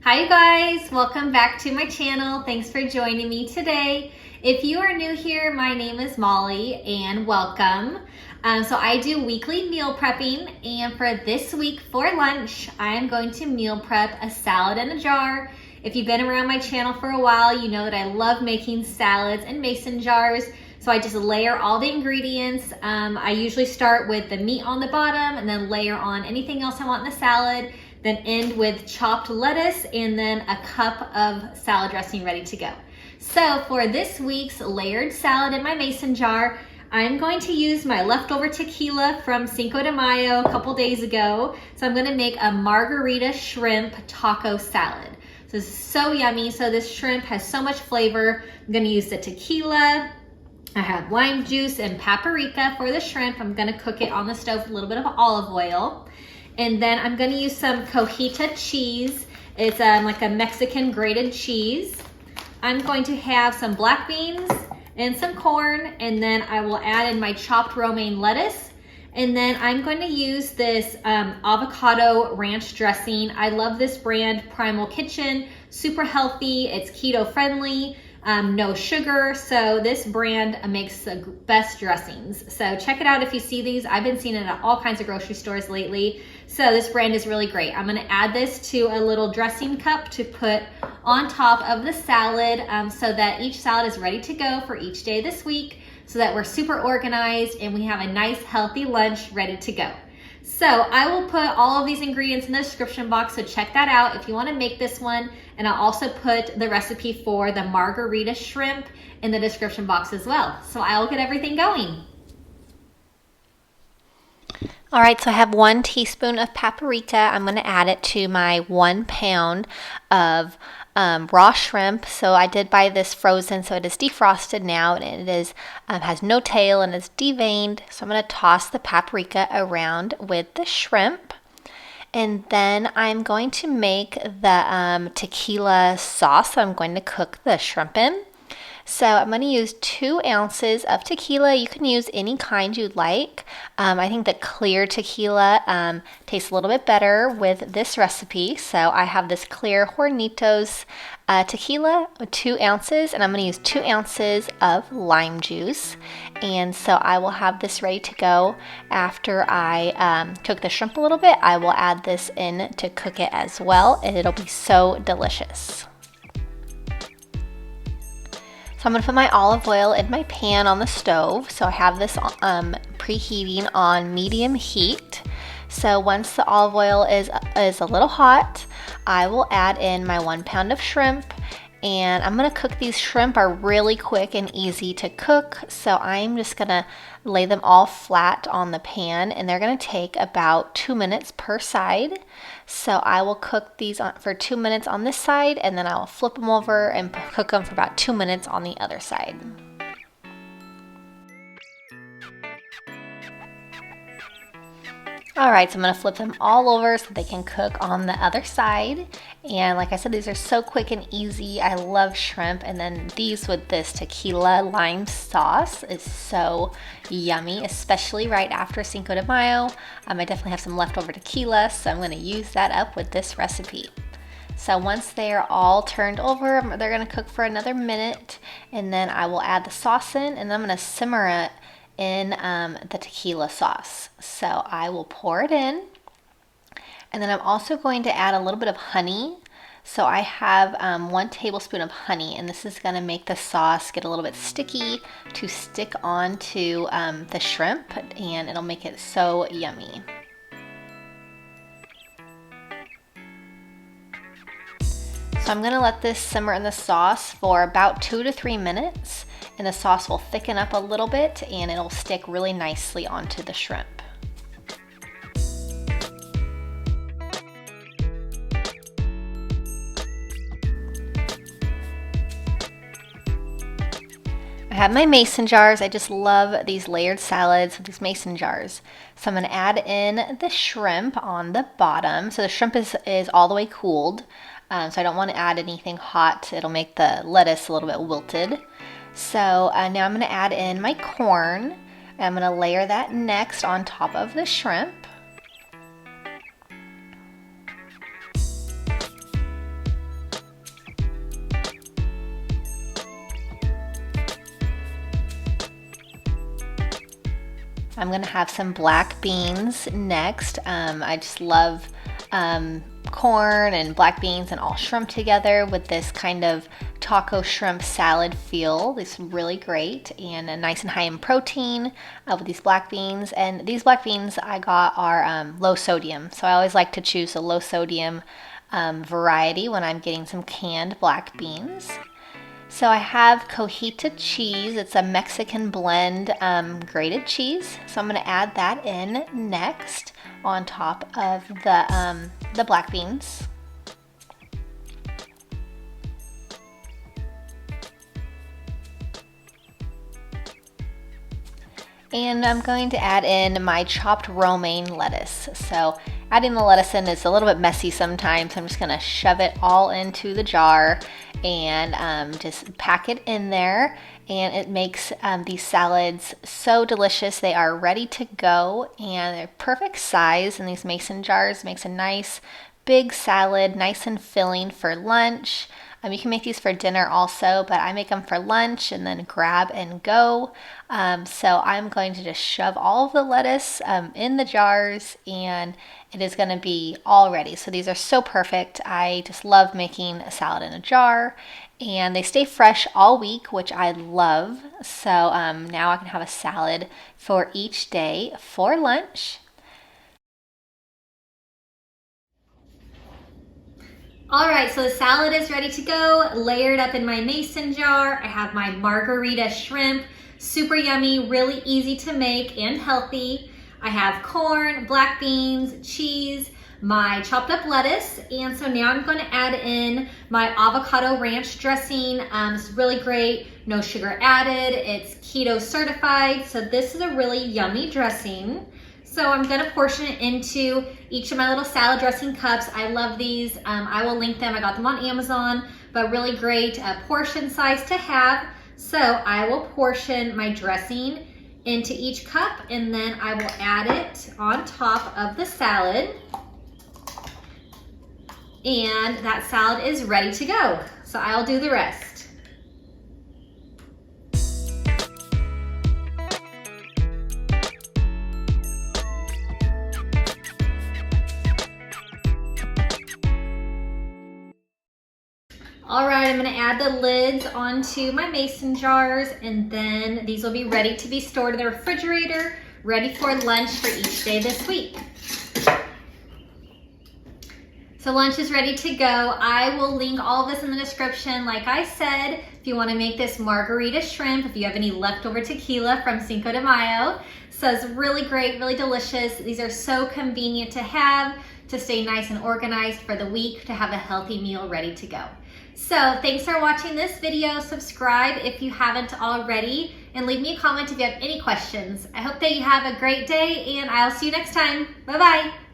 Hi you guys, welcome back to my channel. Thanks for joining me today. If you are new here, my name is Molly and welcome. So I do weekly meal prepping, and for this week for lunch, I am going to meal prep a salad in a jar. If you've been around my channel for a while, you know that I love making salads in mason jars. So I just layer all the ingredients. I usually start with the meat on the bottom and then layer on anything else I want in the salad, then end with chopped lettuce and then a cup of salad dressing ready to go. So for this week's layered salad in my mason jar, I'm going to use my leftover tequila from Cinco de Mayo a couple days ago. So I'm gonna make a margarita shrimp taco salad. So this is so yummy. So this shrimp has so much flavor. I'm gonna use the tequila. I have lime juice and paprika for the shrimp. I'm gonna cook it on the stove with a little bit of olive oil. And then I'm gonna use some cojita cheese. It's like a Mexican grated cheese. I'm going to have some black beans and some corn, and then I will add in my chopped romaine lettuce. And then I'm going to use this avocado ranch dressing. I love this brand, Primal Kitchen, super healthy, it's keto friendly. No sugar, so this brand makes the best dressings. So check it out if you see these. I've been seeing it at all kinds of grocery stores lately. So this brand is really great. I'm gonna add this to a little dressing cup to put on top of the salad so that each salad is ready to go for each day this week, so that we're super organized and we have a nice healthy lunch ready to go. So I will put all of these ingredients in the description box, so check that out if you want to make this one. And I'll also put the recipe for the margarita shrimp in the description box as well. So I will get everything going. All right, so I have 1 teaspoon of paprika. I'm going to add it to my 1 pound of raw shrimp. So I did buy this frozen, so it is defrosted now, and it is has no tail and is deveined. So I'm going to toss the paprika around with the shrimp. And then I'm going to make the tequila sauce that I'm going to cook the shrimp in. So I'm going to use 2 ounces of tequila. You can use any kind you'd like. I think the clear tequila tastes a little bit better with this recipe. So I have this clear Hornitos tequila with 2 ounces, and I'm going to use 2 ounces of lime juice. And so I will have this ready to go after I cook the shrimp a little bit. I will add this in to cook it as well, and it'll be so delicious. So I'm going to put my olive oil in my pan on the stove. So I have this preheating on medium heat. So once the olive oil is a little hot, I will add in my 1 pound of shrimp. And I'm going to cook these shrimp are really quick and easy to cook. So I'm just going to lay them all flat on the pan, and they're going to take about 2 minutes per side. So I will cook these for 2 minutes on this side, and then I will flip them over and cook them for about 2 minutes on the other side. All right, so I'm going to flip them all over so they can cook on the other side. And like I said, these are so quick and easy. I love shrimp, and then these with this tequila lime sauce is so yummy, especially right after Cinco de Mayo. I definitely have some leftover tequila, so I'm going to use that up with this recipe. So once they are all turned over, they're going to cook for another minute, and then I will add the sauce in, and I'm going to simmer it in the tequila sauce. So I will pour it in, and then I'm also going to add a little bit of honey. So I have 1 tablespoon of honey, and this is going to make the sauce get a little bit sticky to stick onto the shrimp, and it'll make it so yummy. So I'm going to let this simmer in the sauce for about 2 to 3 minutes, and the sauce will thicken up a little bit and it'll stick really nicely onto the shrimp. I have my mason jars. I just love these layered salads with these mason jars. So I'm going to add in the shrimp on the bottom. So the shrimp is all the way cooled. So I don't want to add anything hot. It'll make the lettuce a little bit wilted. So now I'm going to add in my corn. I'm going to layer that next on top of the shrimp. I'm gonna have some black beans next. I just love corn and black beans and all shrimp together with this kind of taco shrimp salad feel. It's really great and nice and high in protein with these black beans. And these black beans I got are low sodium, so I always like to choose a low sodium variety when I'm getting some canned black beans. So I have cojita cheese. It's a Mexican blend grated cheese. So I'm going to add that in next on top of the black beans. And I'm going to add in my chopped romaine lettuce. So adding the lettuce in is a little bit messy sometimes. I'm just going to shove it all into the jar and just pack it in there. And it makes these salads so delicious. They are ready to go and they're perfect size in these mason jars. Makes a nice big salad, nice and filling for lunch. You can make these for dinner also, but I make them for lunch and then grab and go. So I'm going to just shove all of the lettuce in the jars and it is going to be all ready. So these are so perfect. I just love making a salad in a jar and they stay fresh all week, which I love. So now I can have a salad for each day for lunch. All right, so the salad is ready to go, layered up in my mason jar. I have my margarita shrimp, super yummy, really easy to make and healthy. I have corn, black beans, cheese, my chopped up lettuce, and so now I'm going to add in my avocado ranch dressing. It's really great, no sugar added, it's keto certified, so this is a really yummy dressing. So I'm going to portion it into each of my little salad dressing cups. I love these. I will link them. I got them on Amazon, but really great portion size to have. So I will portion my dressing into each cup and then I will add it on top of the salad. And that salad is ready to go. So I'll do the rest. All right, I'm gonna add the lids onto my mason jars and then these will be ready to be stored in the refrigerator, ready for lunch for each day this week. So lunch is ready to go. I will link all of this in the description. Like I said, if you wanna make this margarita shrimp, if you have any leftover tequila from Cinco de Mayo. So it's really great, really delicious. These are so convenient to have, to stay nice and organized for the week, to have a healthy meal ready to go. So thanks for watching this video. Subscribe if you haven't already and leave me a comment if you have any questions. I hope that you have a great day and I'll see you next time. Bye-bye.